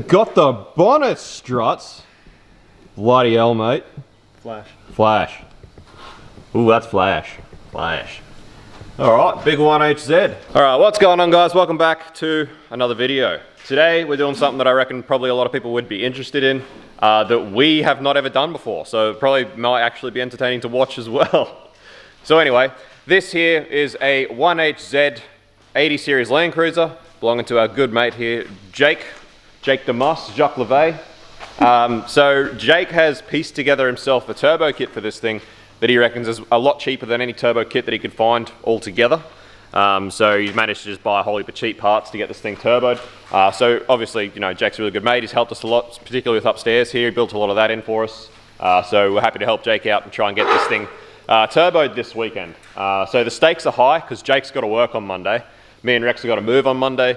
got the bonnet struts. Bloody hell, mate. Flash. Flash. Ooh, that's flash. Flash. Alright, big 1HZ. Alright, what's going on, guys? Welcome back to another video. Today we're doing something that I reckon probably a lot of people would be interested in, that we have not ever done before, so probably might actually be entertaining to watch as well. So anyway, this here is a 1HZ 80 series Landcruiser belonging to our good mate here, Jake DeMoss, Jacques Levay. So Jake has pieced together himself a turbo kit for this thing that he reckons is a lot cheaper than any turbo kit that he could find altogether. So he's managed to just buy a whole heap of cheap parts to get this thing turboed. So obviously, you know, Jake's a really good mate. He's helped us a lot, particularly with upstairs here. He built a lot of that in for us. So we're happy to help Jake out and try and get this thing turboed this weekend. So the stakes are high because Jake's got to work on Monday. Me and Rex have got to move on Monday.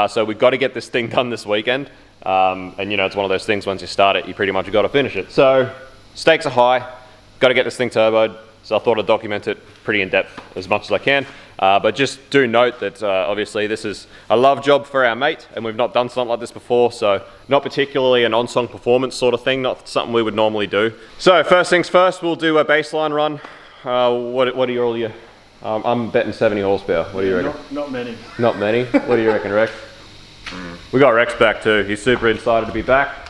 So we've got to get this thing done this weekend. And you know, it's one of those things, once you start it, you pretty much got to finish it. So stakes are high, got to get this thing turboed. So I thought I'd document it pretty in depth as much as I can. But just do note that obviously this is a love job for our mate, and we've not done something like this before, so not particularly an on-song performance sort of thing, not something we would normally do. So first things first, we'll do a baseline run. What are all your... I'm betting 70 horsepower. What do you reckon? Not many. Not many? What do you reckon, Rex? We got Rex back too. He's super excited to be back.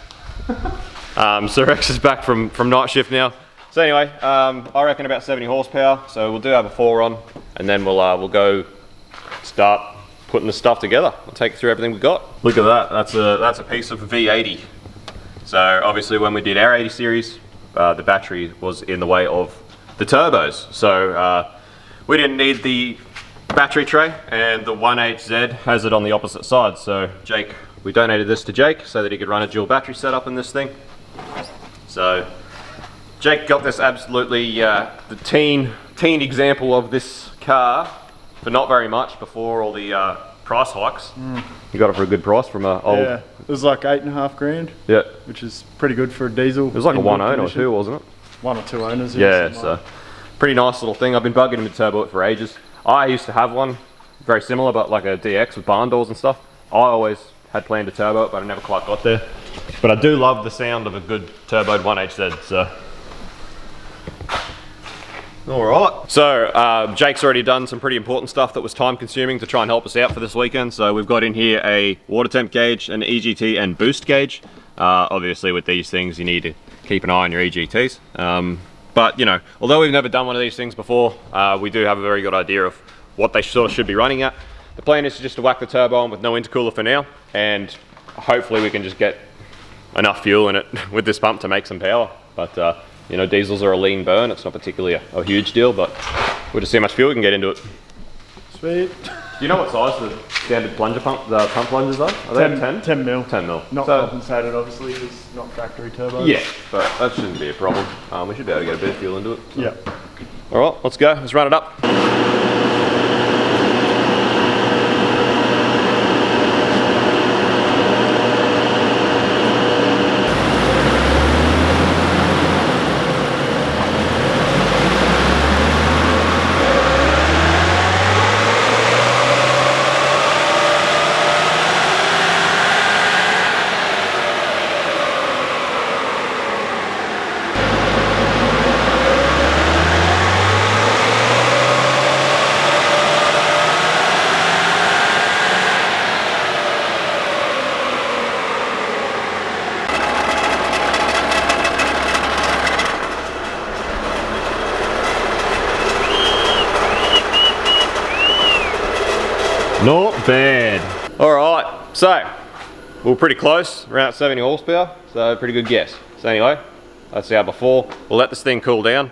So Rex is back from night shift now. So anyway, I reckon about 70 horsepower. So we'll do our before on, and then we'll go start putting the stuff together. I'll take you through everything we got. Look at that. That's a piece of V80. So obviously when we did our 80 series, the battery was in the way of the turbos. So we didn't need the battery tray, and the 1HZ has it on the opposite side. So we donated this to Jake so that he could run a dual battery setup in this thing. So Jake got this absolutely the teen example of this car for not very much before all the price hikes. You got it for a good price from a old... Yeah, it was like 8.5 grand. Yeah. Which is pretty good for a diesel. It was like a one owner or two, wasn't it? One or two owners. Yeah, so pretty nice little thing. I've been bugging him to turbo it for ages. I used to have one very similar, but like a DX with barn doors and stuff. I always had planned to turbo it, but I never quite got there. But I do love the sound of a good turboed 1HZ, so... Alright. So, Jake's already done some pretty important stuff that was time consuming to try and help us out for this weekend. So we've got in here a water temp gauge, an EGT and boost gauge. Obviously with these things you need to keep an eye on your EGTs. But you know, although we've never done one of these things before, we do have a very good idea of what they sort of should be running at. The plan is just to whack the turbo on with no intercooler for now, and hopefully we can just get enough fuel in it with this pump to make some power. But you know, diesels are a lean burn. It's not particularly a huge deal, but we'll just see how much fuel we can get into it. Sweet. Do you know what size the standard plunger pump, the pump plungers are? Are they 10? 10 mil. 10 mil. Not compensated, obviously, it's not factory turbo. Yeah, but that shouldn't be a problem. We should be able to get a bit of fuel into it. So. Yeah. All right, let's go. Let's run it up. Not bad. All right, so we're pretty close, around 70 horsepower, so pretty good guess. So anyway, that's our before. We'll let this thing cool down.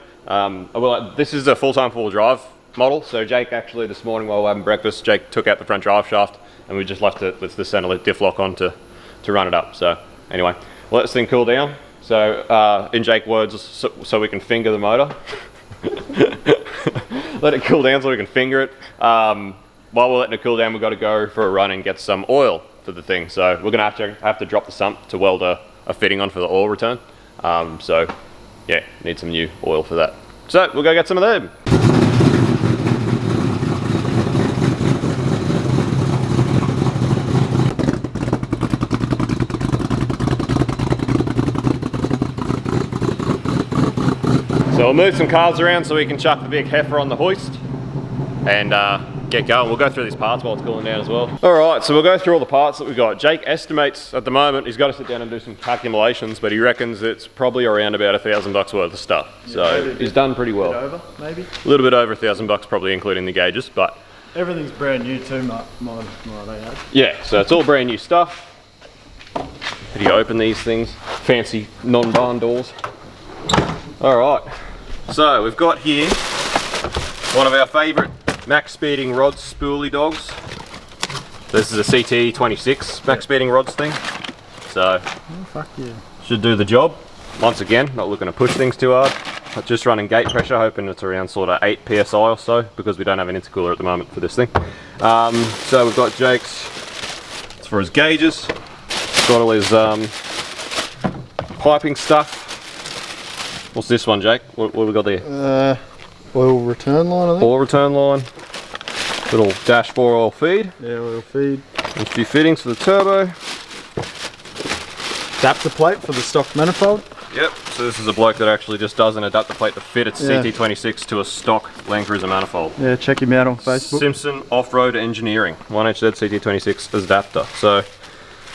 This is a full-time four-wheel drive model, so Jake actually this morning while we were having breakfast, Jake took out the front drive shaft and we just left it with the center diff lock on to run it up. So anyway, we'll let this thing cool down. So in Jake's words, so we can finger the motor. Let it cool down so we can finger it. While we're letting it cool down, we've got to go for a run and get some oil for the thing. So we're gonna have to drop the sump to weld a fitting on for the oil return. So yeah, need some new oil for that. So we'll go get some of them. So we'll move some cars around so we can chuck the big heifer on the hoist and get going. We'll go through these parts while it's cooling down as well. Alright, so we'll go through all the parts that we've got. Jake estimates at the moment, he's got to sit down and do some calculations, but he reckons it's probably around about $1,000 worth of stuff. So he's done pretty well. Over, maybe? A little bit over $1,000 probably, including the gauges, but... Everything's brand new too, mine ain't. Yeah, so it's all brand new stuff. How do you open these things? Fancy non-barn doors. Alright, so we've got here one of our favourite max speeding rods spoolie dogs. This is a CT26 max speeding rods thing. So, oh, fuck yeah. Should do the job. Once again, not looking to push things too hard. But just running gate pressure, hoping it's around sort of 8 PSI or so, because we don't have an intercooler at the moment for this thing. So we've got Jake's, it's for his gauges. Got all his piping stuff. What's this one, Jake? What have we got there? Oil return line, I think. Oil return line. Little dash 4 oil feed. Yeah, oil feed. And a few fittings for the turbo. Adapter plate for the stock manifold. Yep, so this is a bloke that actually just does an adapter plate to fit its CT26 to a stock Landcruiser manifold. Yeah, check him out on Facebook. Simpson Off-Road Engineering, 1HZ CT26 adapter. So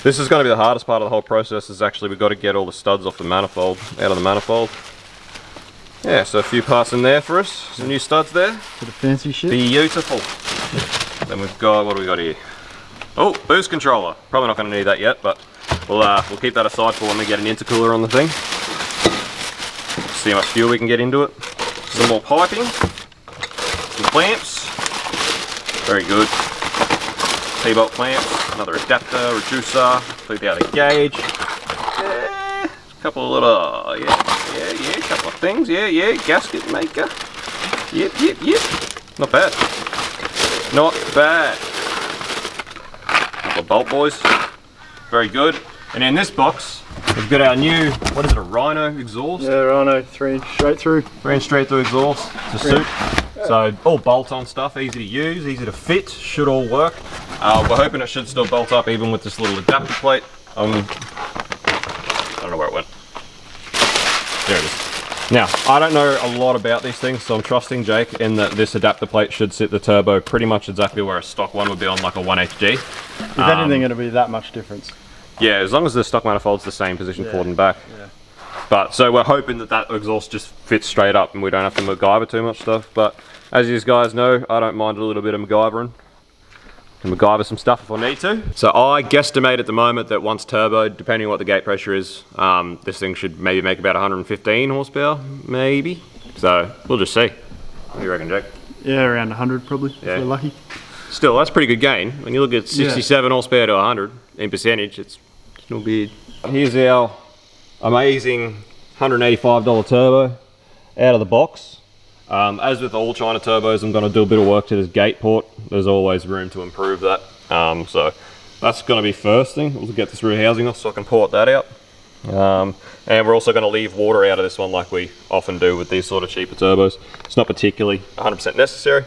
this is going to be the hardest part of the whole process, is actually we've got to get all the studs off the manifold, out of the manifold. Yeah, so a few parts in there for us, some new studs there. Bit of fancy shit. Beautiful. Then we've got, what do we got here? Oh, boost controller. Probably not going to need that yet, but we'll keep that aside for when we get an intercooler on the thing. See how much fuel we can get into it. Some more piping, some clamps, very good. T-bolt clamps, another adapter, reducer, flip out a gauge. Yeah, a couple of little, yeah, couple of things, yeah, gasket maker. Yep, not bad. Not bad. Couple of bolt boys, very good. And in this box, we've got our new, what is it, a Rhino exhaust? Yeah, Rhino, 3 inch straight through. 3 inch straight through exhaust to suit. So all bolt-on stuff, easy to use, easy to fit, should all work. We're hoping it should still bolt up even with this little adapter plate. I don't know where it went. There it is. Now, I don't know a lot about these things, so I'm trusting Jake in that this adapter plate should sit the turbo pretty much exactly where a stock one would be on like a 1HG. If anything, it'll be that much difference. Yeah, as long as the stock manifold's the same position forward and back. Yeah. But so we're hoping that that exhaust just fits straight up and we don't have to MacGyver too much stuff. But as you guys know, I don't mind a little bit of MacGyvering. Can MacGyver some stuff if I need to. So I guesstimate at the moment that once turboed, depending on what the gate pressure is, this thing should maybe make about 115 horsepower, maybe. So we'll just see. What do you reckon, Jake? Yeah, around 100 probably, if we're lucky. Still, that's pretty good gain. When you look at 67 horsepower to 100 in percentage, it's no bad. Here's our amazing $185 turbo out of the box. As with all China turbos, I'm going to do a bit of work to this gate port. There's always room to improve that. So that's going to be first thing. We'll get this rear housing off so I can port that out. And we're also going to leave water out of this one like we often do with these sort of cheaper turbos. It's not particularly 100% necessary.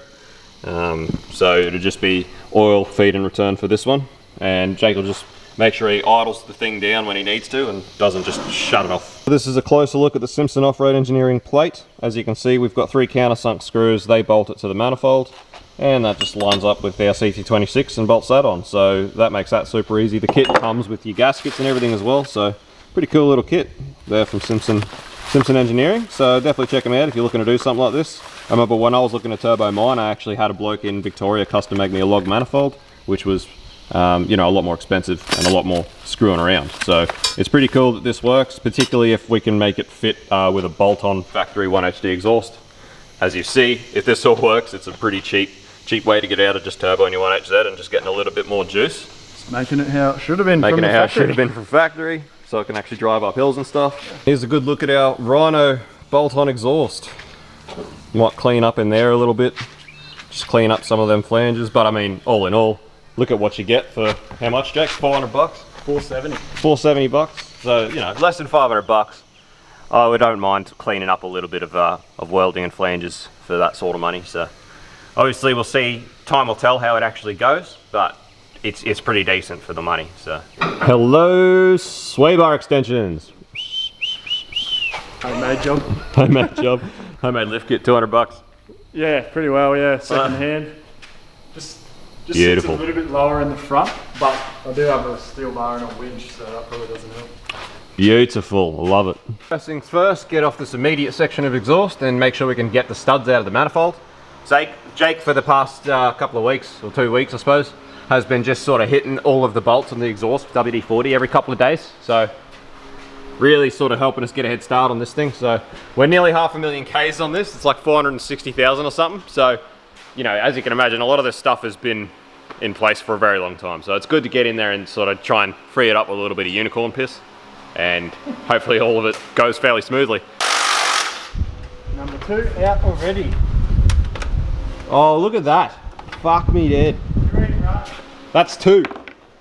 So it'll just be oil, feed and return for this one. And Jake will just make sure he idles the thing down when he needs to and doesn't just shut it off. This is a closer look at the Simpson Off-Road Engineering plate. As you can see, we've got 3 countersunk screws. They bolt it to the manifold, and that just lines up with our CT26 and bolts that on. So that makes that super easy. The kit comes with your gaskets and everything as well, so pretty cool little kit there from Simpson Engineering. So definitely check them out if you're looking to do something like this. I remember when I was looking to turbo mine, I actually had a bloke in Victoria custom make me a log manifold, which was you know, a lot more expensive and a lot more screwing around. So it's pretty cool that this works, particularly if we can make it fit with a bolt-on factory 1HD exhaust. As you see, if this all works, it's a pretty cheap way to get out of just turboing your 1HZ and just getting a little bit more juice. It's making it how it should have been from the factory. Making it how it should have been from factory, so it can actually drive up hills and stuff. Here's a good look at our Rhino bolt-on exhaust. Might clean up in there a little bit, just clean up some of them flanges, but I mean, all in all, look at what you get for how much, Jake? 400 bucks? 470. 470 bucks. So, you know, less than 500 bucks. Oh, we don't mind cleaning up a little bit of welding and flanges for that sort of money. So, obviously, we'll see. Time will tell how it actually goes, but it's pretty decent for the money. So, hello, sway bar extensions. Homemade job. Homemade job. Homemade lift kit, 200 bucks. Yeah, pretty well, yeah. Second hand. Just Beautiful. sits a little bit lower in the front, but I do have a steel bar and a winch, so that probably doesn't help. Beautiful, I love it. First things first, get off this immediate section of exhaust and make sure we can get the studs out of the manifold. Jake for the past couple of weeks, or 2 weeks I suppose, has been just sort of hitting all of the bolts on the exhaust with WD-40 every couple of days. So really sort of helping us get a head start on this thing. So we're nearly 500,000 Ks on this. It's like 460,000 or something. So, you know, as you can imagine, a lot of this stuff has been in place for a very long time. So it's good to get in there and sort of try and free it up with a little bit of unicorn piss. And hopefully all of it goes fairly smoothly. Number 2 out already. Oh, look at that. Fuck me dead. That's 2.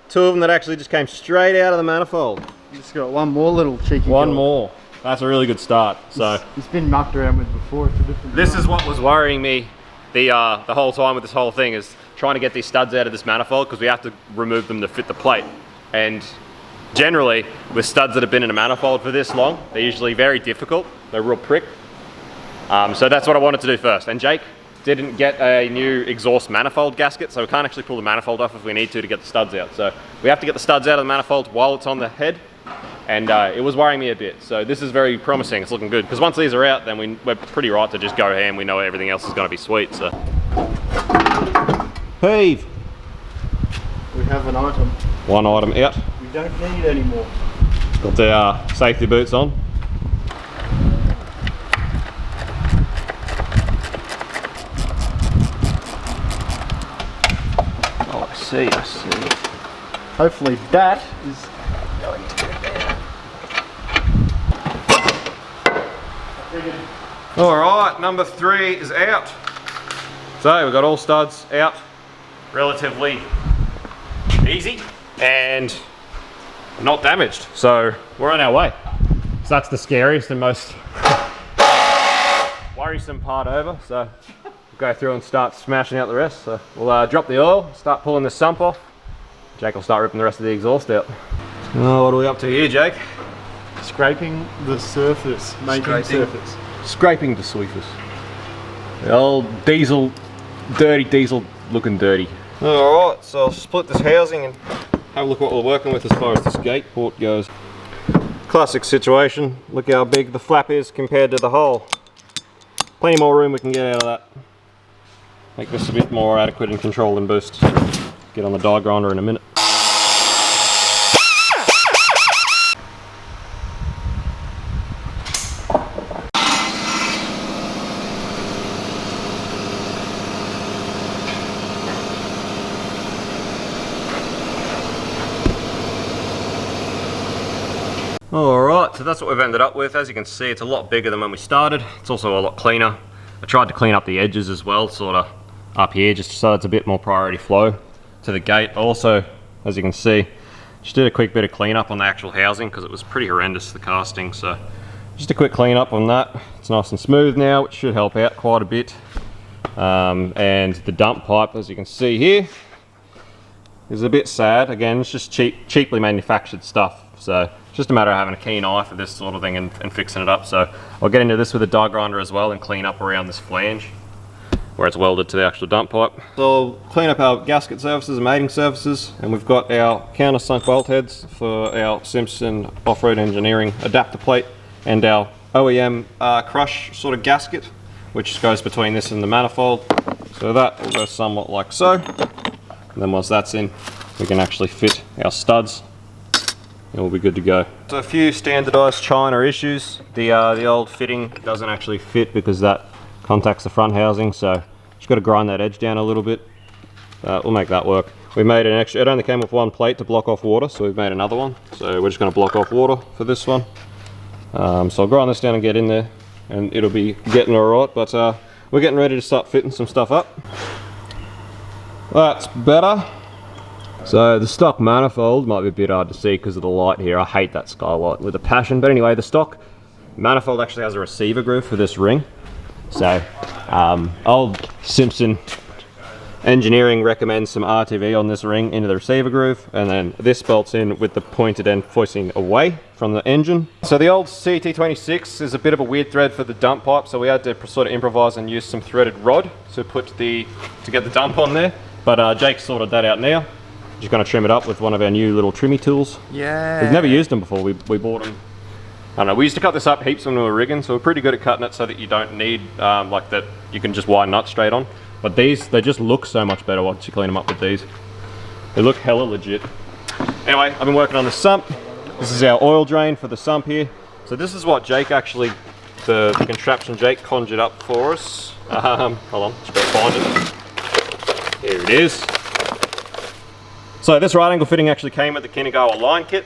2 of them that actually just came straight out of the manifold. Just got one more little cheeky One guy. more. That's a really good start. So It's been mucked around with before. It's a different this is what was worrying me the whole time with this whole thing, is trying to get these studs out of this manifold, because we have to remove them to fit the plate. And generally, with studs that have been in a manifold for this long, they're usually very difficult. They're real prick. So that's what I wanted to do first. And Jake didn't get a new exhaust manifold gasket, so we can't actually pull the manifold off if we need to get the studs out. So we have to get the studs out of the manifold while it's on the head, and it was worrying me a bit. So this is very promising. It's looking good, because once these are out, then we're pretty right to just go ham. We know everything else is going to be sweet. So heave. We have an item. One item out. We don't need any more. Got our safety boots on. Oh, I see. Hopefully that is going to get there. All right, number 3 is out. So we've got all studs out, relatively easy and not damaged. So we're on our way. So that's the scariest and most worrisome part over. So we'll go through and start smashing out the rest. So we'll drop the oil, start pulling the sump off. Jake will start ripping the rest of the exhaust out. Oh, what are we up to here, Jake? Scraping the surface, surface. Scraping the surface. The old diesel, dirty diesel looking dirty. Alright, so I'll split this housing and have a look at what we're working with as far as this gate port goes. Classic situation. Look how big the flap is compared to the hole. Plenty more room we can get out of that. Make this a bit more adequate in control and boost. Get on the die grinder in a minute. Alright, so that's what we've ended up with. As you can see, it's a lot bigger than when we started. It's also a lot cleaner. I tried to clean up the edges as well, sort of up here, just so it's a bit more priority flow to the gate. Also, as you can see, just did a quick bit of cleanup on the actual housing, because it was pretty horrendous, the casting. So just a quick cleanup on that. It's nice and smooth now, which should help out quite a bit. And the dump pipe, as you can see here, is a bit sad. Again, it's just cheaply manufactured stuff. So it's just a matter of having a keen eye for this sort of thing and fixing it up. So I'll get into this with a die grinder as well and clean up around this flange where it's welded to the actual dump pipe. So I'll clean up our gasket surfaces and mating surfaces, and we've got our countersunk bolt heads for our Simpson off-road engineering adapter plate and our OEM crush sort of gasket, which goes between this and the manifold. So that will go somewhat like so. And then once that's in, we can actually fit our studs. It will be good to go. So a few standardized China issues. The old fitting doesn't actually fit because that contacts the front housing, so just got to grind that edge down a little bit. We'll make that work. We made an extra, it only came with one plate to block off water, so we've made another one. So we're just going to block off water for this one. So I'll grind this down and get in there, and it'll be getting alright, but we're getting ready to start fitting some stuff up. That's better. So the stock manifold might be a bit hard to see because of the light here. I hate that skylight with a passion. But anyway, the stock manifold actually has a receiver groove for this ring. So old Simpson Engineering recommends some RTV on this ring into the receiver groove, and then this bolts in with the pointed end facing away from the engine. So the old CT26 is a bit of a weird thread for the dump pipe, so we had to sort of improvise and use some threaded rod to get the dump on there. But Jake sorted that out now. Just going to trim it up with one of our new little trimmy tools. Yeah. We've never used them before. We bought them. I don't know, we used to cut this up heaps when we were rigging, so we're pretty good at cutting it so that you don't need, like that, you can just wire nuts straight on. But these, they just look so much better once you clean them up with these. They look hella legit. Anyway, I've been working on the sump. This is our oil drain for the sump here. So this is what Jake actually, the contraption Jake conjured up for us. Hold on, just gotta find it. Here it is. So this right angle fitting actually came with the Kinagawa line kit.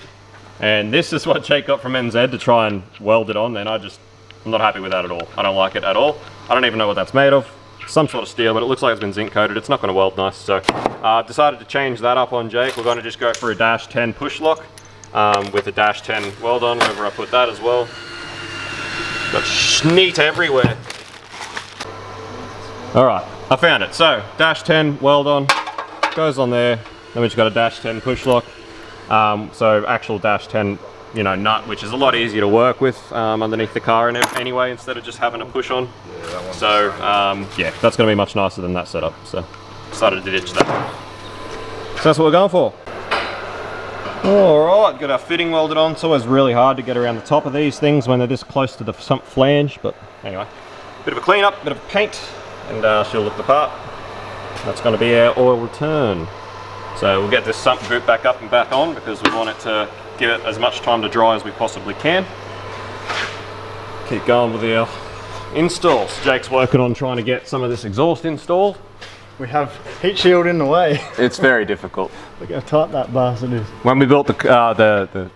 And this is what Jake got from NZ to try and weld it on, and I'm not happy with that at all. I don't like it at all. I don't even know what that's made of. Some sort of steel, but it looks like it's been zinc coated. It's not going to weld nice, so I've decided to change that up on Jake. We're going to just go for a -10 push lock with a -10 weld on, wherever I put that as well. Got schneet everywhere. All right, I found it. So -10 weld on goes on there. Then we just got a -10 push lock. So actual -10, you know, nut, which is a lot easier to work with underneath the car and anyway, instead of just having a push on. So yeah, that's going to be much nicer than that setup. So decided to ditch that. So that's what we're going for. All right, got our fitting welded on. It's always really hard to get around the top of these things when they're this close to the sump flange. But anyway, bit of a clean up, bit of a paint, and she'll look the part. That's going to be our oil return. So we'll get this sump group back up and back on because we want it to give it as much time to dry as we possibly can. Keep going with our installs. Jake's working on trying to get some of this exhaust installed. We have heat shield in the way. It's very difficult. Look how tight that bastard is. When we built the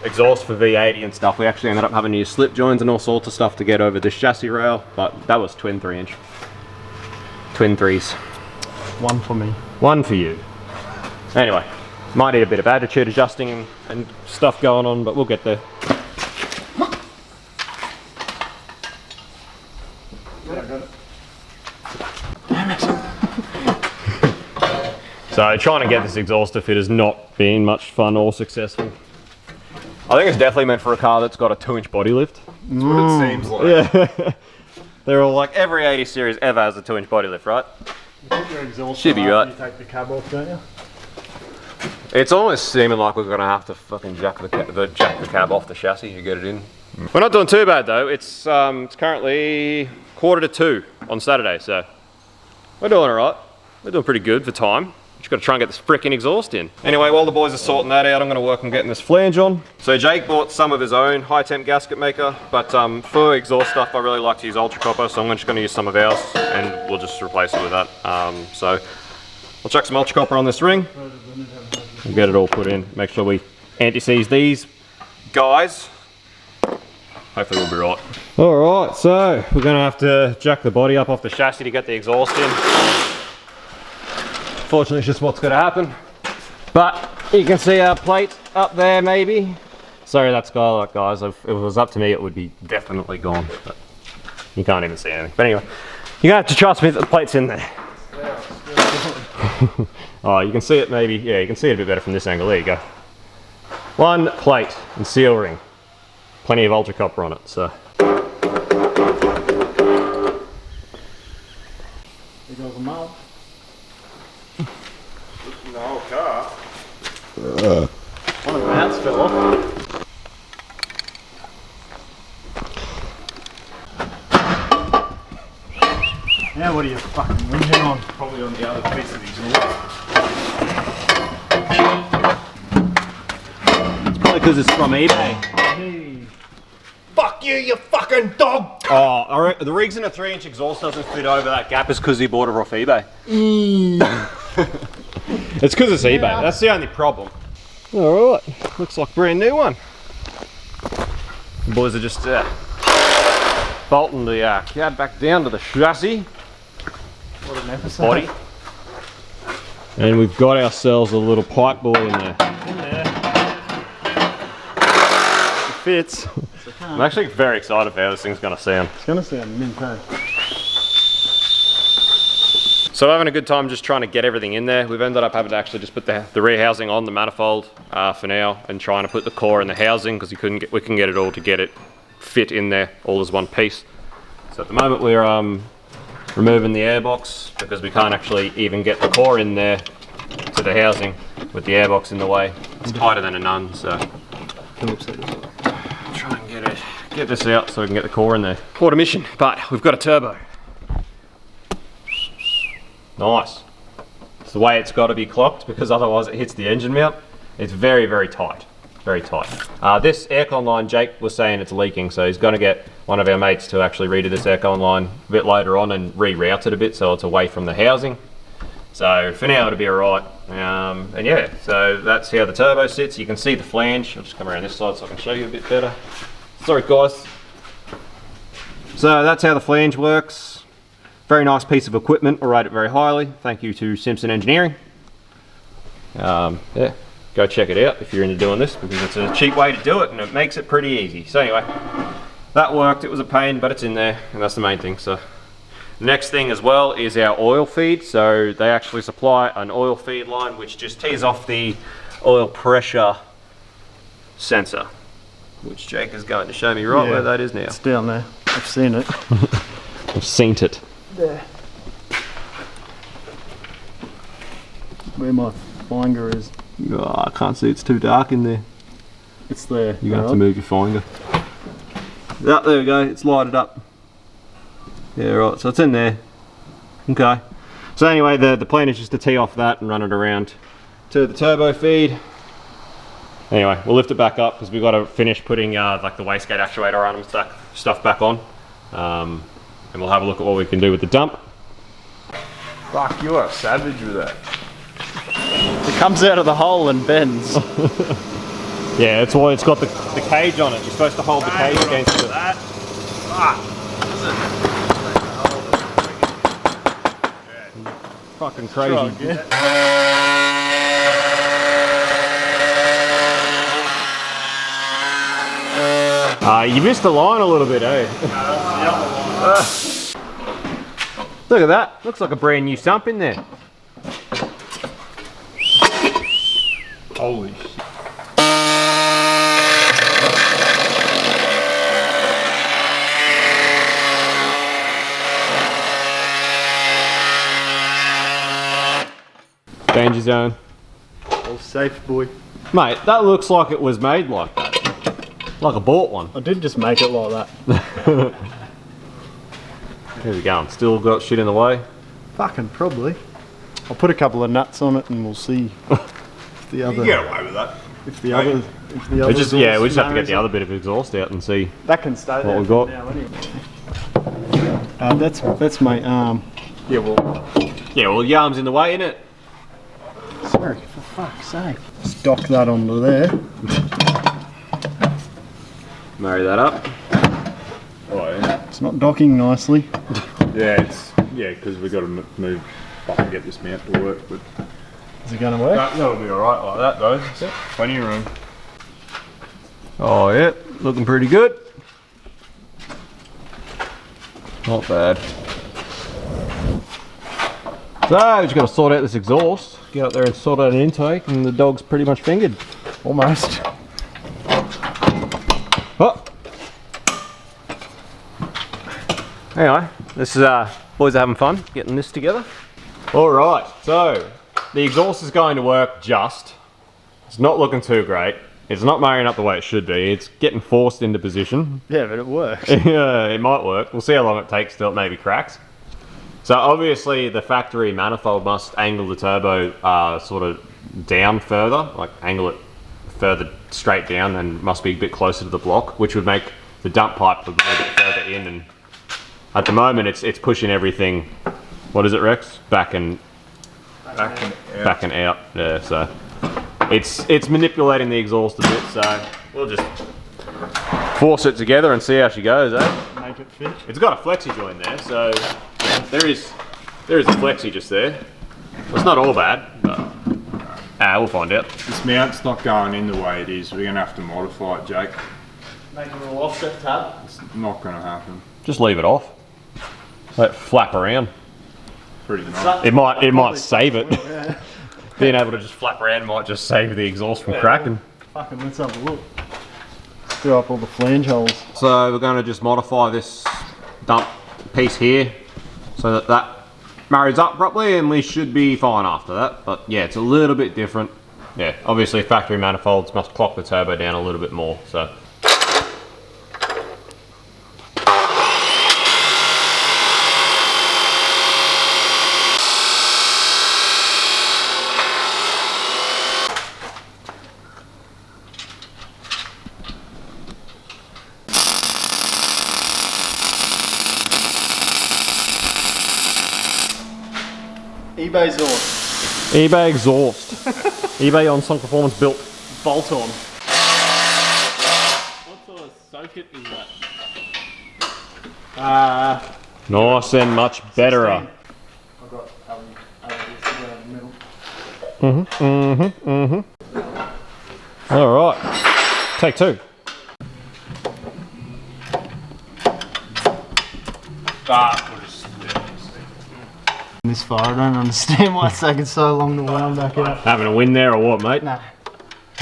exhaust for V80 and stuff, we actually ended up having to use slip joints and all sorts of stuff to get over this chassis rail, but that was twin 3-inch. Twin threes. One for me. One for you. Anyway, might need a bit of attitude adjusting and stuff going on, but we'll get there. So trying to get this exhaust to fit has not been much fun or successful. I think it's definitely meant for a car that's got a 2-inch body lift. That's what it seems like. Yeah. They're all like, every 80 series ever has a 2-inch body lift, right? You put your exhaust Should be right. You take the cab off, don't you? It's almost seeming like we're gonna have to fucking jack the cab off the chassis to get it in. We're not doing too bad though. It's currently 1:45 on Saturday, so we're doing alright. We're doing pretty good for time. Just gotta try and get this frickin' exhaust in. Anyway, while the boys are sorting that out, I'm gonna work on getting this flange on. So Jake bought some of his own high temp gasket maker, but for exhaust stuff I really like to use ultra copper, so I'm just gonna use some of ours and we'll just replace it with that. So I'll chuck some ultra copper on this ring. We'll get it all put in. Make sure we anti-seize these guys. Hopefully we'll be right. Alright, so we're gonna have to jack the body up off the chassis to get the exhaust in. Fortunately, it's just what's gonna happen. But you can see our plate up there maybe. Sorry that skylight, guys. If it was up to me it would be definitely gone. But you can't even see anything. But anyway, you're gonna have to trust me that the plate's in there. Oh, you can see it maybe, yeah, you can see it a bit better from this angle. There you go. One plate and seal ring. Plenty of ultra copper on it, so. There goes the mount. The whole car. One of the mounts fell off. Now what are you fucking whinging on? Probably on the other piece of the exhaust. Probably because it's from eBay. Hey. Fuck you, you fucking dog! Oh, the reason a 3-inch exhaust doesn't fit over that gap is because he bought it off eBay. It's because it's eBay. That's the only problem. Alright, looks like a brand new one. The boys are just bolting the cab back down to the chassis. What an episode. Body. And we've got ourselves a little pipe boy in there. In there. It fits. I'm actually very excited for how this thing's going to sound. It's gonna sound mint, hey? So we're having a good time just trying to get everything in there. We've ended up having to actually just put the rear housing on the manifold for now, and trying to put the core in the housing because we couldn't get it all to get it fit in there all as one piece. So at the moment we're removing the airbox because we can't actually even get the core in there to the housing with the airbox in the way. It's tighter than a nun, so try and get this out so we can get the core in there. Quarter mission, but we've got a turbo. Nice. It's the way it's got to be clocked because otherwise it hits the engine mount. It's very, very tight. Very tight. This aircon line, Jake was saying it's leaking, so he's going to get one of our mates to actually redo this aircon line a bit later on and reroute it a bit so it's away from the housing. So for now it'll be alright. And yeah, so that's how the turbo sits. You can see the flange. I'll just come around this side so I can show you a bit better. Sorry guys. So that's how the flange works. Very nice piece of equipment. I'll rate it very highly. Thank you to Simpson Engineering. Yeah, go check it out if you're into doing this because it's a cheap way to do it and it makes it pretty easy. So anyway, that worked. It was a pain, but it's in there and that's the main thing. So next thing as well is our oil feed. So they actually supply an oil feed line which just tees off the oil pressure sensor, which Jake is going to show me where that is now. It's down there. I've seen it. I've seen it. There. Where my finger is. Oh, I can't see, it's too dark in there. It's there. You're gonna have to move your finger. Yeah, there we go, it's lighted up. Yeah, right, so it's in there. Okay. So anyway, the plan is just to tee off that and run it around to the turbo feed. Anyway, we'll lift it back up because we've got to finish putting like the wastegate actuator on and stuff back on. And we'll have a look at what we can do with the dump. Fuck, you are a savage with that. It comes out of the hole and bends. Yeah, that's why it's got the cage on it. You're supposed to hold the cage against it. That. Fuck. Fucking crazy. You missed the line a little bit, eh? Look at that. Looks like a brand new sump in there. Holy shit. Danger zone. All safe, boy. Mate, that looks like it was made like that. Like I bought one. I did just make it like that. Here we go. Still got shit in the way. Fucking probably. I'll put a couple of nuts on it and we'll see if the other. You get away with that. If the other. We just have to get the other bit of exhaust out and see. That can stay there. What we've got. Now anyway. That's my arm. Yeah, well, your arm's in the way, innit? Sorry, for fuck's sake. Just dock that onto there. Marry that up. Oh yeah. It's not docking nicely. Yeah, because we've got to move up and get this mount to work. But Is it going to work? that'll be alright like that though. Yep. Plenty of room. Oh yeah, looking pretty good. Not bad. So, just got to sort out this exhaust. Get up there and sort out an intake, and the dog's pretty much fingered. Almost. Oh. Anyway, this is boys are having fun getting this together. All right, so the exhaust is going to work just. It's not looking too great. It's not marrying up the way it should be. It's getting forced into position. Yeah, but it works. Yeah, it might work. We'll see how long it takes till it maybe cracks. So obviously the factory manifold must angle the turbo sort of down further, like angle it further straight down, and must be a bit closer to the block, which would make the dump pipe a little bit further in. And at the moment it's pushing everything, what is it, Rex? Back and out. Yeah, so it's manipulating the exhaust a bit, so we'll just force it together and see how she goes, eh? Make it fit. It's got a flexi joint there, so there is a flexi just there. It's not all bad, but we'll find out. This mount's not going in the way it is. We're going to have to modify it, Jake. Make a little offset tab. It's not going to happen. Just leave it off. Let it flap around. pretty nice. It might save it. Being able to just flap around might just save the exhaust from cracking. Fucking let's have a look. Do up all the flange holes. So we're going to just modify this dump piece here so that that marries up properly, and we should be fine after that. But yeah, it's a little bit different. Yeah, obviously factory manifolds must clock the turbo down a little bit more. So. eBay exhaust. eBay exhaust. eBay on Song Performance built. Bolt on. What sort of socket is that? Nice and much better. I've got LEDs to go in the middle. Alright. Take two. This far, I don't understand why it's taking so long to wound back up. Having a win there or what, mate? Nah.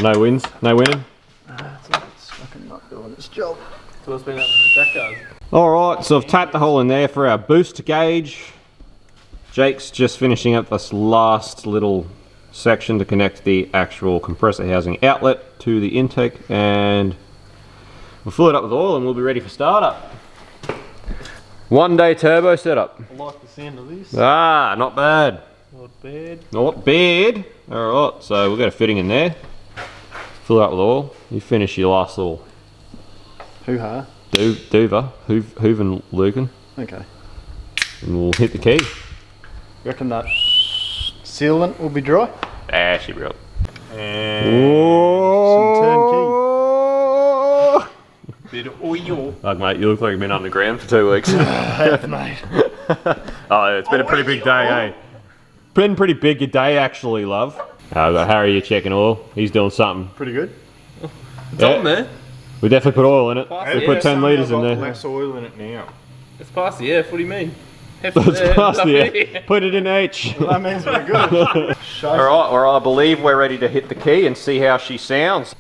No wins? No winning? It's fucking not doing its job. So what's been happening to the track cars? Alright, so I've tapped the hole in there for our boost gauge. Jake's just finishing up this last little section to connect the actual compressor housing outlet to the intake, and we'll fill it up with oil and we'll be ready for startup. 1 day turbo setup. I like the sound of this. Ah, not bad. Not bad. Not bad. Alright, so we've got a fitting in there. Fill it up with oil. You finish your last little Hoo-ha. Hoover and Lucan, Okay. and we'll hit the key. Reckon that sealant will be dry? Ah, she broke. Some turnkey. Bit of oil. Like, mate, you look like you've been underground for 2 weeks. Mate. Oh, it's been a pretty big day, eh? Been pretty big a day, actually, love. I've got Harry here checking oil. He's doing something. Pretty good. It's on there. We definitely put oil in it. We put 10 litres in there. Less oil in it now. It's past the F. What do you mean? Hefty It's there, past stuff the here. Put it in H. That means we're good. Alright, well, I believe we're ready to hit the key and see how she sounds.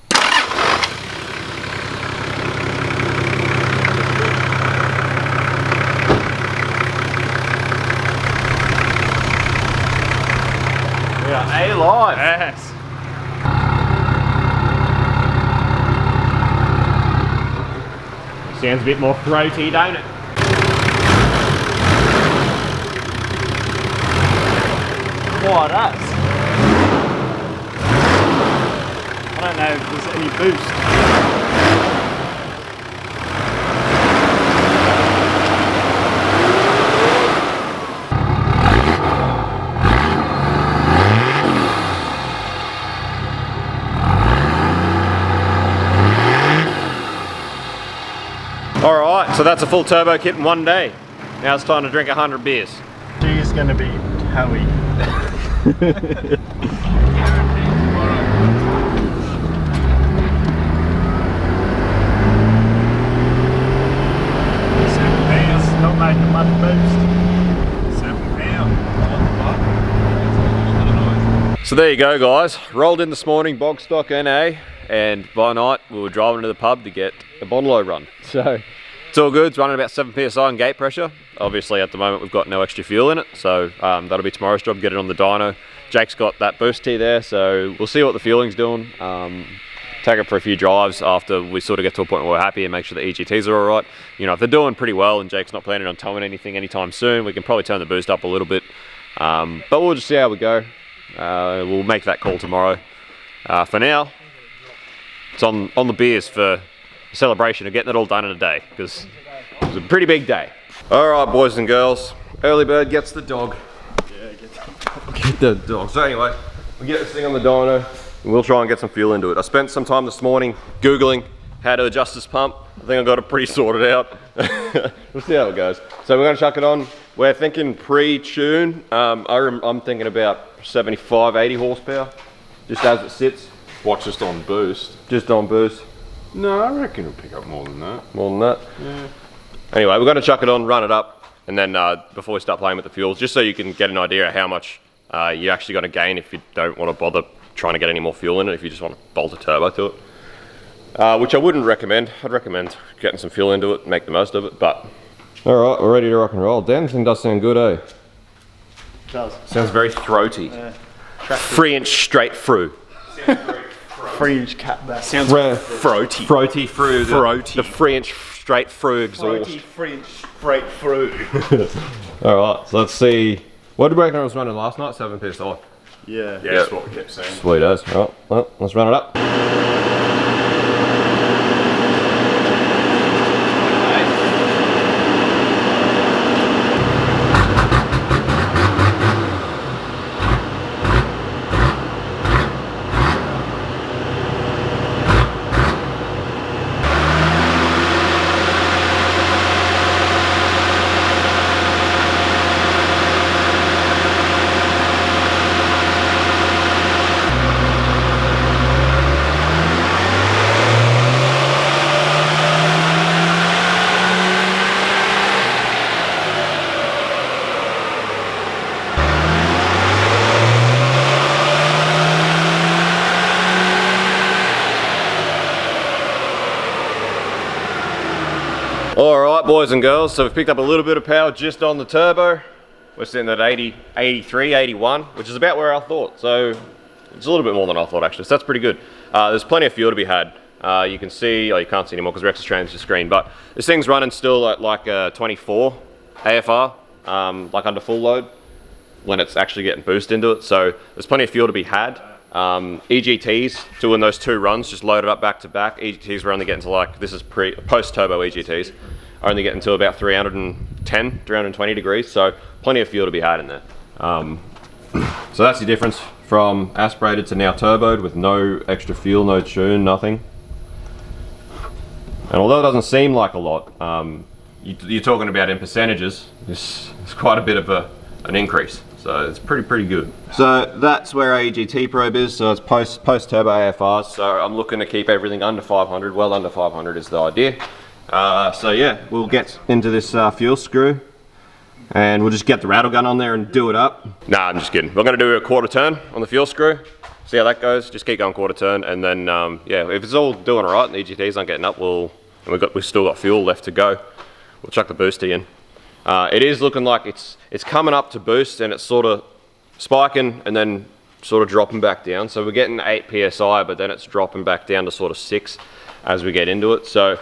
We are A-live. Yes. Sounds a bit more throaty, don't it? What us? I don't know if there's any boost. Alright, so that's a full turbo kit in 1 day. Now it's time to drink 100 beers. She's gonna be Howie. Not making much boost. £7. So there you go, guys. Rolled in this morning, bog stock NA, and by night we were driving to the pub to get a Bondlow run. So it's all good. It's running about 7 psi on gate pressure. Obviously at the moment we've got no extra fuel in it, so that'll be tomorrow's job, get it on the dyno. Jake's got that boost tee there, so we'll see what the fueling's doing. Take it for a few drives after we sort of get to a point where we're happy and make sure the EGTs are alright. You know, if they're doing pretty well and Jake's not planning on towing anything anytime soon, we can probably turn the boost up a little bit. But we'll just see how we go. We'll make that call tomorrow. For now, it's on the beers for a celebration of getting it all done in a day, because it was a pretty big day. Alright, boys and girls, early bird gets the dog. Yeah, get the dog. So anyway, we get this thing on the dyno and we'll try and get some fuel into it. I spent some time this morning Googling how to adjust this pump. I think I got it pretty sorted out. We'll see how it goes. So we're going to chuck it on. We're thinking pre-tune. I'm thinking about 75, 80 horsepower, just as it sits. Watch just on boost. Just on boost. No, I reckon it'll pick up more than that. More than that. Yeah. Anyway, we're going to chuck it on, run it up, and then before we start playing with the fuels, just so you can get an idea of how much you're actually going to gain if you don't want to bother trying to get any more fuel in it, if you just want to bolt a turbo to it. Which I wouldn't recommend. I'd recommend getting some fuel into it and make the most of it, but... Alright, we're ready to rock and roll. Damn thing does sound good, eh? It does. Sounds very throaty. Yeah. 3-inch straight through. 3-inch cat back. Sounds throaty. Throaty through. Throaty. The 3-inch straight through exhaust. 3-inch straight through. Alright, so let's see. What did we reckon I was running last night? 7 PSI. Yeah. Yeah, that's what we kept saying. Sweet as. Alright, well, let's run it up. Alright boys and girls, so we've picked up a little bit of power just on the turbo. We're sitting at 80, 83, 81, which is about where I thought. So it's a little bit more than I thought actually, so that's pretty good. There's plenty of fuel to be had. You can see, you can't see anymore because Rex has changed the screen, but this thing's running still at like 24 AFR, like under full load, when it's actually getting boost into it. So there's plenty of fuel to be had. EGTs, doing those 2 runs, just loaded up back to back. EGTs were only getting to like, this is post-turbo EGTs, are only getting to about 310, 320 degrees, so plenty of fuel to be had in there. So that's the difference from aspirated to now turboed with no extra fuel, no tune, nothing. And although it doesn't seem like a lot, you're talking about in percentages, it's quite a bit of an increase. So it's pretty good. So that's where our EGT probe is. So it's post turbo AFRs. So I'm looking to keep everything under 500. Well under 500 is the idea. So yeah, we'll get into this fuel screw, and we'll just get the rattle gun on there and do it up. Nah, I'm just kidding. We're gonna do a quarter turn on the fuel screw. See how that goes. Just keep going quarter turn, and then yeah, if it's all doing all right and the EGTs aren't getting up, we've still got fuel left to go. We'll chuck the booster in. It is looking like it's coming up to boost, and it's sort of spiking and then sort of dropping back down. So we're getting 8 PSI, but then it's dropping back down to sort of 6 as we get into it. So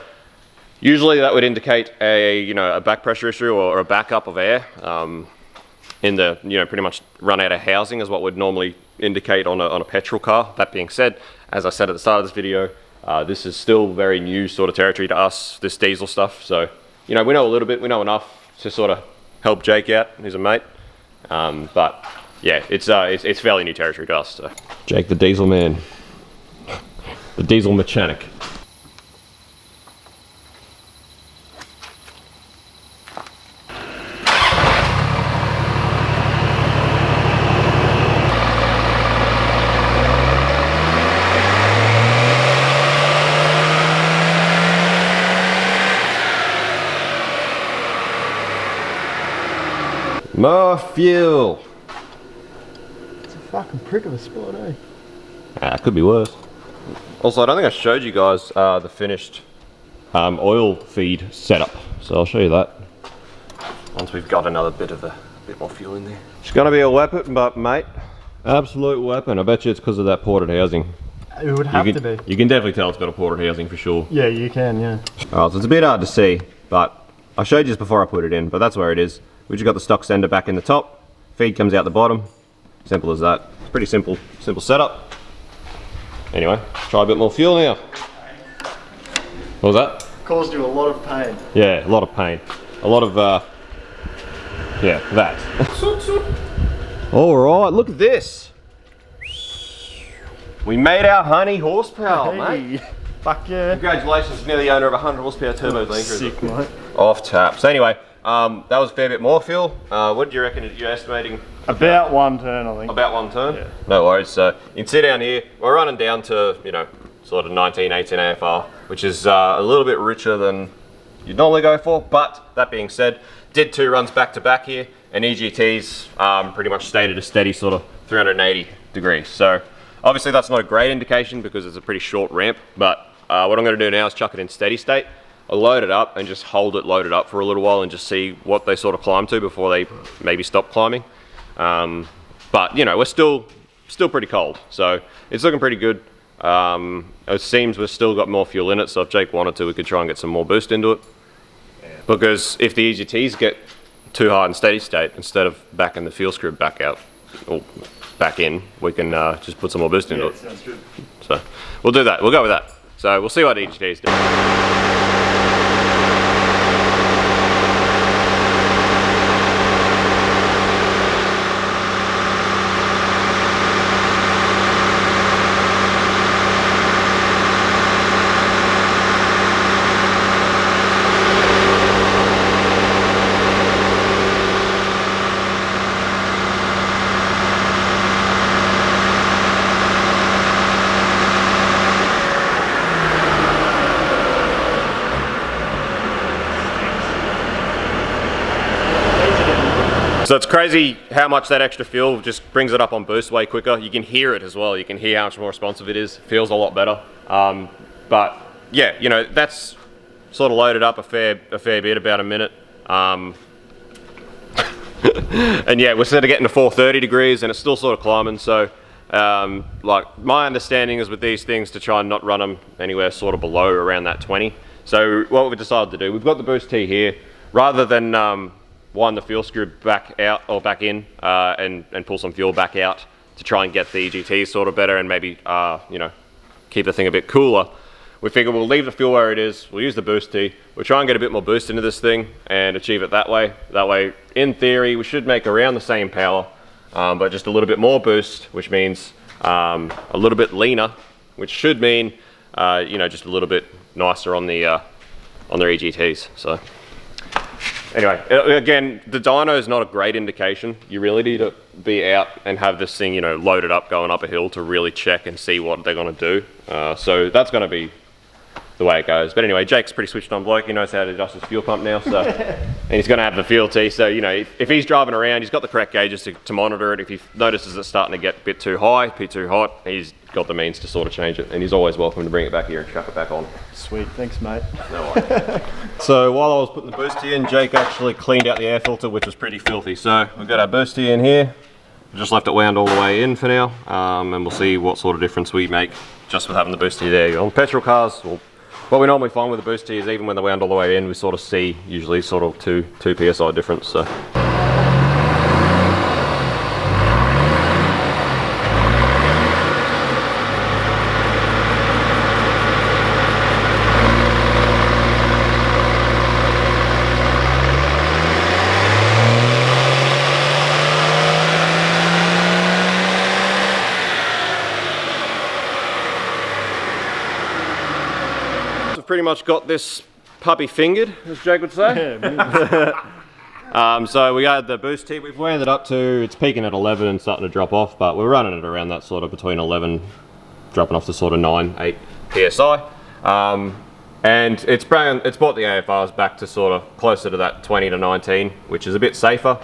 usually that would indicate a back pressure issue or a backup of air in the pretty much run out of housing is what would normally indicate on a petrol car. That being said, as I said at the start of this video, this is still very new sort of territory to us, this diesel stuff. So we know a little bit, we know enough to sort of help Jake out, who's a mate. But yeah, it's fairly new territory to us. So. Jake the diesel man, the diesel mechanic. More fuel. It's a fucking prick of a spot, eh? It could be worse. Also, I don't think I showed you guys the finished oil feed setup, so I'll show you that once we've got another bit more fuel in there. It's gonna be a weapon, but mate, absolute weapon. I bet you it's because of that ported housing. It would have to be. You can definitely tell it's got a ported housing for sure. Yeah, you can, yeah. Alright, so it's a bit hard to see, but I showed you this before I put it in, but that's where it is. We just got the stock sender back in the top, feed comes out the bottom, simple as that. It's pretty simple setup. Anyway, try a bit more fuel now. What was that? Caused you a lot of pain. Yeah, a lot of pain. A lot of, yeah, that. Alright, look at this. We made our honey horsepower, mate. Fuck yeah. Congratulations, you're the owner of a 100 horsepower turbo Landcruiser. Sick, mate. Off tap. So anyway, that was a fair bit more fuel. What did you reckon you're estimating? About 1 turn, I think. About 1 turn? Yeah. No worries. So you can see down here, we're running down to, sort of 19, 18 AFR, which is a little bit richer than you'd normally go for. But that being said, did 2 runs back to back here, and EGTs pretty much stayed at a steady sort of 380 degrees. So obviously that's not a great indication because it's a pretty short ramp, but what I'm going to do now is chuck it in steady state. I'll load it up and just hold it loaded up for a little while and just see what they sort of climb to before they maybe stop climbing. But you know, we're still pretty cold, so it's looking pretty good. It seems we've still got more fuel in it, so if Jake wanted to, we could try and get some more boost into it. Because if the EGTs get too high in steady state, instead of backing the fuel screw back out or back in, we can just put some more boost into it. Sounds good. So we'll do that. We'll go with that. So we'll see what EGTs do. So it's crazy how much that extra fuel just brings it up on boost way quicker. You can hear it as well. You can hear how much more responsive it is. It feels a lot better. But yeah, you know, that's sort of loaded up a fair bit, about a minute. And yeah, we're sort of getting to 430 degrees and it's still sort of climbing. So like my understanding is with these things to try and not run them anywhere sort of below around that 20. So what we've decided to do, we've got the boost T here, rather than wind the fuel screw back out or back in and pull some fuel back out to try and get the EGT sort of better and maybe you know, keep the thing a bit cooler. We figure we'll leave the fuel where it is, we'll use the boost T, we'll try and get a bit more boost into this thing and achieve it that way. That way, in theory, we should make around the same power, but just a little bit more boost, which means a little bit leaner, which should mean you know, just a little bit nicer on their EGTs. So anyway, again, the dyno is not a great indication. You really need to be out and have this thing, you know, loaded up going up a hill to really check and see what they're going to do. So that's going to be the way it goes. But anyway, Jake's a pretty switched on bloke. He knows how to adjust his fuel pump now. So, and he's going to have the fuel T. So, you know, if he's driving around, he's got the correct gauges to monitor it. If he notices it's starting to get a bit too high, a bit too hot, he's got the means to sort of change it. And he's always welcome to bring it back here and chuck it back on. Sweet, thanks mate. No worries. So while I was putting the boost in, Jake actually cleaned out the air filter, which was pretty filthy. So we've got our boost in here. We just left it wound all the way in for now, and we'll see what sort of difference we make just with having the boost there. On petrol cars, well, what we normally find with the boost is even when they're wound all the way in, we sort of see usually sort of 2 PSI difference. So. Pretty much got this puppy fingered, as Jake would say. So we had the boost T, we've wound it up to, it's peaking at 11 and starting to drop off, but we're running it around that sort of between 11, dropping off to sort of 9, 8 PSI. And it's brought the AFRs back to sort of closer to that 20 to 19, which is a bit safer.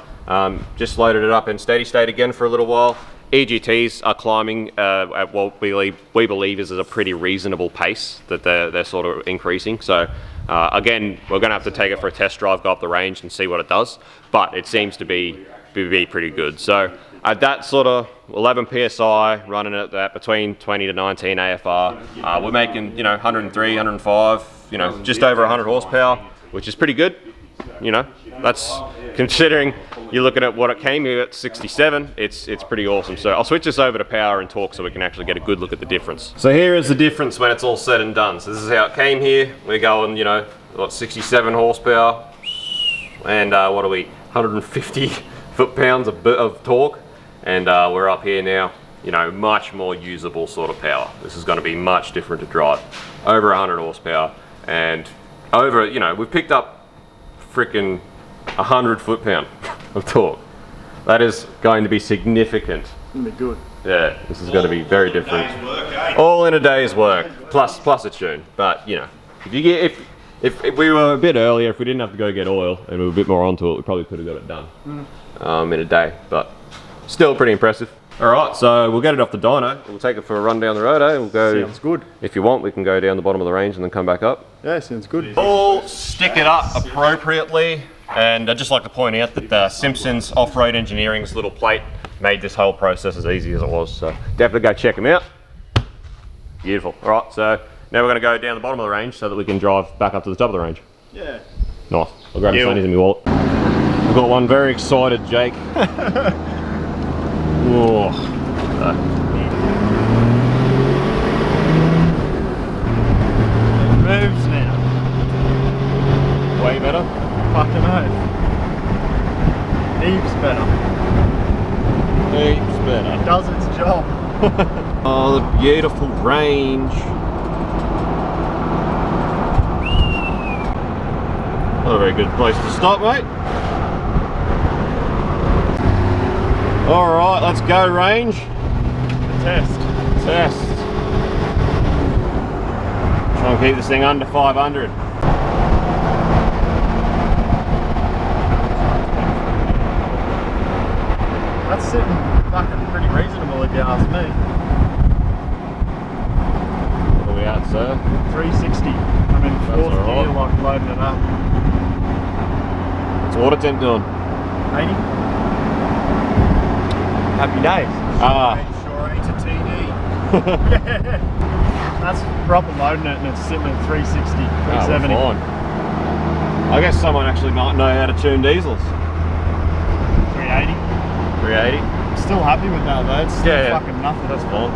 Just loaded it up in steady state again for a little while. EGTs are climbing at what we believe is a pretty reasonable pace that they're sort of increasing. So again, we're going to have to take it for a test drive, go up the range and see what it does. But it seems to be pretty good. So at that sort of 11 PSI, running at that between 20 to 19 AFR, we're making, you know, 103, 105, you know, just over 100 horsepower, which is pretty good. You know, that's considering you're looking at what it came here at 67, it's pretty awesome. So I'll switch this over to power and torque so we can actually get a good look at the difference. So here is the difference when it's all said and done. So this is how it came here. We're going, you know, what, 67 horsepower and what are we, 150 foot-pounds of torque, and we're up here now, you know, much more usable sort of power. This is going to be much different to drive. Over 100 horsepower and over, you know, we've picked up freaking 100 foot-pound of torque. That is going to be significant. It's gonna be good. Yeah, this is going to be very different. All in a day's work, plus a tune. But you know, If we were a bit earlier, if we didn't have to go get oil and we were a bit more onto it, we probably could have got it done in a day, but still pretty impressive. All right, so we'll get it off the dyno. We'll take it for a run down the road, eh? We'll go. Sounds good. If you want, we can go down the bottom of the range and then come back up. Yeah, sounds good. All stick it up appropriately, and I'd just like to point out that Simpson's Off-Road Engineering's little plate made this whole process as easy as it was, so definitely go check them out. Beautiful. All right, so now we're going to go down the bottom of the range so that we can drive back up to the top of the range. Yeah. Nice. I'll grab my sunnies in my wallet. We've got one very excited Jake. Whoa. It moves now. Way better. Fucking oath. Heaps better. Heaps better. It does its job. Oh, the beautiful range. Not a very good place to stop, mate. Alright, let's go range. Test. Try and keep this thing under 500. That's sitting fucking pretty reasonable if you ask me. What are we at, sir? 360. I'm in fourth alright. gear, like loading it up. What's water temp doing? 80. Happy days. Sure ain't a TD. That's proper loading it and it's sitting at 360, Ah, we're 370. fine. I guess someone actually might know how to tune diesels. 380. 380. I'm still happy with that though. It's still fucking nothing. That's fine.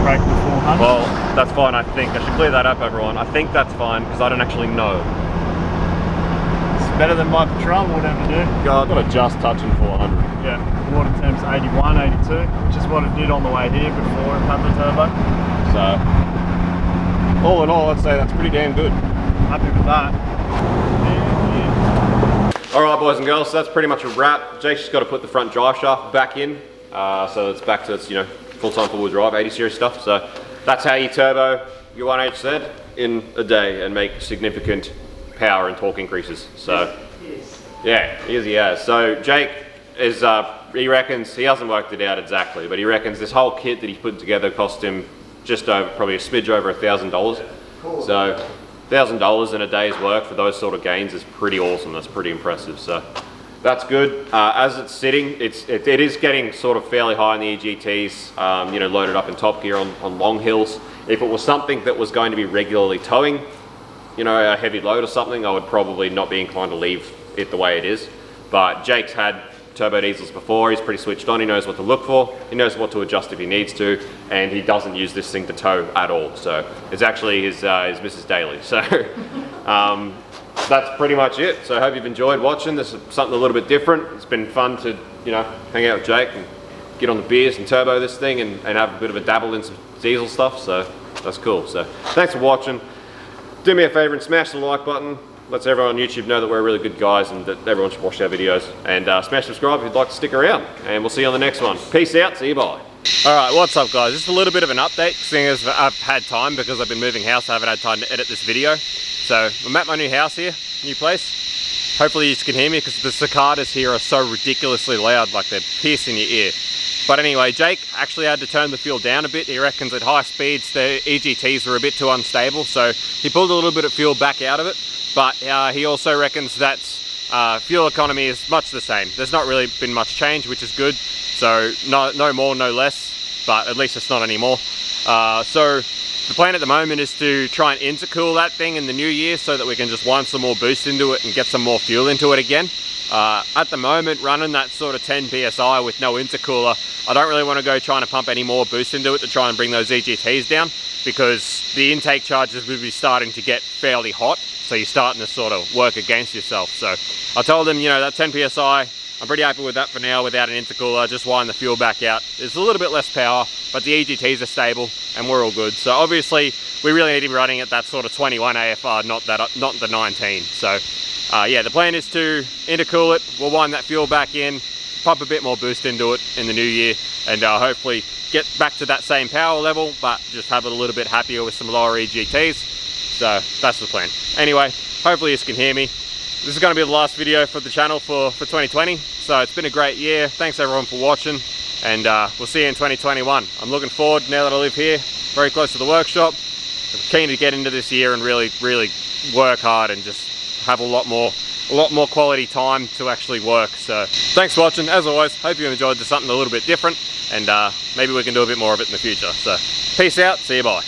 Break the 400. Well, that's fine, I think. I should clear that up, everyone. I think that's fine because I don't actually know. It's better than my patrol would ever do. God, I've got a just touching 400. Yeah, water temp's 81, 82, which is what it did on the way here before it had the turbo. So, all in all, I'd say that's pretty damn good. Happy with that. All right, boys and girls, so that's pretty much a wrap. Jake's just got to put the front drive shaft back in, so it's back to its, full-time four-wheel drive, 80 series stuff. So that's how you turbo your 1HZ in a day and make significant power and torque increases. So, yeah, he has. So Jake is, he reckons, he hasn't worked it out exactly, but he reckons this whole kit that he's put together cost him just over, probably a smidge over $1,000. So $1,000 in a day's work for those sort of gains is pretty awesome. That's pretty impressive. So that's good. As it's sitting, it is getting sort of fairly high in the EGTs, loaded up in top gear on long hills. If it was something that was going to be regularly towing, a heavy load or something, I would probably not be inclined to leave it the way it is. But Jake's had turbo diesels before. He's pretty switched on. He knows what to look for. He knows what to adjust if he needs to, and he doesn't use this thing to tow at all. So it's actually his Mrs. Daily. So that's pretty much it. So I hope you've enjoyed watching. This is something a little bit different. It's been fun to hang out with Jake and get on the beers and turbo this thing and have a bit of a dabble in some diesel stuff. So that's cool. So thanks for watching. Do me a favor and smash the like button. Lets everyone on YouTube know that we're really good guys and that everyone should watch our videos. And smash subscribe if you'd like to stick around. And we'll see you on the next one. Peace out. See you. Bye. Alright, what's up guys? Just a little bit of an update, seeing as I've had time because I've been moving house. I haven't had time to edit this video. So I'm at my new house here, new place. Hopefully you can hear me because the cicadas here are so ridiculously loud, like they're piercing your ear. But anyway, Jake actually had to turn the fuel down a bit. He reckons at high speeds the EGTs were a bit too unstable, so he pulled a little bit of fuel back out of it. But he also reckons that fuel economy is much the same. There's not really been much change, which is good. So no more, no less, but at least it's not anymore. So the plan at the moment is to try and intercool that thing in the new year so that we can just wind some more boost into it and get some more fuel into it again. At the moment, running that sort of 10 PSI with no intercooler, I don't really want to go trying to pump any more boost into it to try and bring those EGTs down, because the intake charges will be starting to get fairly hot, so you're starting to sort of work against yourself. So I told him, that 10 PSI, I'm pretty happy with that for now without an intercooler. Just wind the fuel back out. It's a little bit less power, but the EGTs are stable and we're all good. So obviously we really need to be running at that sort of 21 AFR, not the 19. So yeah, the plan is to intercool it. We'll wind that fuel back in, pump a bit more boost into it in the new year, and hopefully get back to that same power level, but just have it a little bit happier with some lower EGTs. So that's the plan. Anyway, hopefully you can hear me. This is going to be the last video for the channel for 2020. So it's been a great year. Thanks everyone for watching, and we'll see you in 2021. I'm looking forward, now that I live here, very close to the workshop. I'm keen to get into this year and really work hard and just have a lot more quality time to actually work. So thanks for watching. As always, hope you enjoyed something a little bit different, and maybe we can do a bit more of it in the future. So peace out, see you, bye.